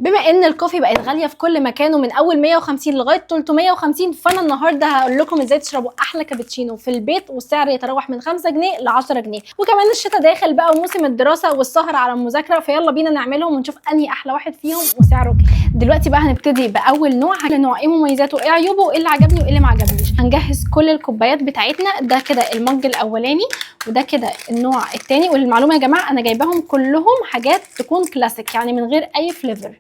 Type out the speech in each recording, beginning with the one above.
بما ان الكوفي بقت غاليه في كل مكان ومن اول 150 لغايه 350، فانا النهارده هقول لكم ازاي تشربوا احلى كابتشينو في البيت والسعر يتراوح من 5 جنيه ل 10 جنيه. وكمان الشتاء داخل بقى وموسم الدراسه والسهر على المذاكره، فيلا بينا نعملهم ونشوف انهي احلى واحد فيهم وسعره كام. دلوقتي بقى هنبتدي باول نوع. ايه مميزاته وايه عيوبه وايه اللي عجبني وايه اللي ما عجبنيش. هنجهز كل الكوبايات بتاعتنا. ده كده المج الاولاني، وده كده النوع الثاني. وللمعلومه يا جماعه انا جايباهم كلهم حاجات تكون كلاسيك، يعني من غير اي فليفر.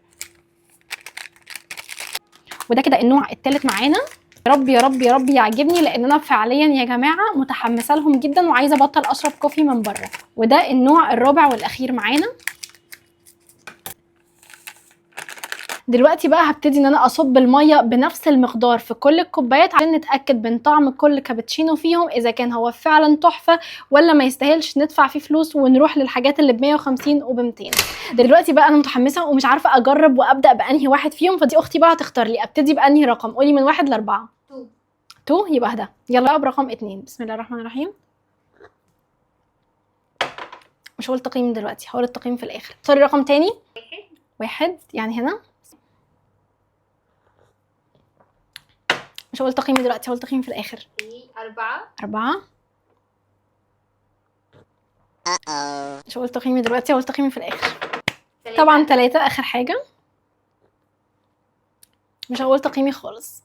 وده كده النوع الثالث معانا. يا رب يا رب يا رب يعجبني، لان انا فعليا يا جماعه متحمسه لهم جدا وعايزه ابطل اشرب كوفي من بره. وده النوع الرابع والاخير معانا. دلوقتي بقى هبتدي ان انا اصب الميه بنفس المقدار في كل الكوبايات عشان نتاكد من طعم كل كابتشينو فيهم، اذا كان هو فعلا تحفه ولا ما يستاهلش ندفع فيه فلوس ونروح للحاجات اللي ب 150 وب 200. دلوقتي بقى انا متحمسه ومش عارفه اجرب وابدا بانهي واحد فيهم، فدي اختي بقى هتختار لي ابتدي بانهي رقم. قولي من 1 ل 4. 2 يبقى ده. يلا بقى برقم 2. بسم الله الرحمن الرحيم. مش هقول تقييم دلوقتي، هقول التقييم في الاخر. اختاري رقم تاني. 1 يعني هنا. مش هقول تقييمي دلوقتي، هقول تقييمي في الاخر. 4. مش هقول تقييمي دلوقتي، هقول تقييمي في الاخر. طبعا 3 اخر حاجه. مش هقول تقييمي خالص.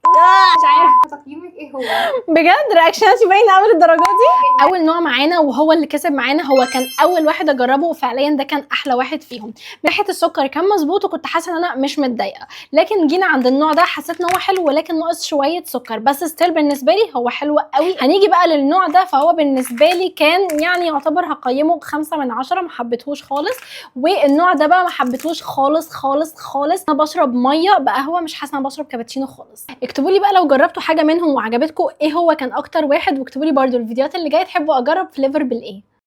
مش عارفه تقييمك ايه هو بجد رياكشناتي باينه قوي للدرجه دي. اول نوع معانا وهو اللي كسب معانا، هو كان اول واحد اجربه وفعليا ده كان احلى واحد فيهم. من ناحيه السكر كان مظبوط وكنت حاسه ان انا مش متضايقه، لكن جينا عند النوع ده حسيت ان هو حلو ولكن ناقص شويه سكر، بس ستيل بالنسبه لي هو حلو قوي. هنيجي بقى للنوع ده، فهو بالنسبه لي كان يعني يعتبر هقيمه ب5 من 10. ما حبيتهوش خالص. والنوع ده بقى ما حبيتهوش خالص خالص خالص. انا بشرب ميه بقهوه، مش حاسه انا بشرب كابتشينو خالص. اكتبوا لي بقى لو جربتوا حاجه منهم وعجبتكم ايه هو كان اكتر واحد، واكتبوا لي برده الفيديوهات اللي جايه تحبوا اجرب فليفر بالايه.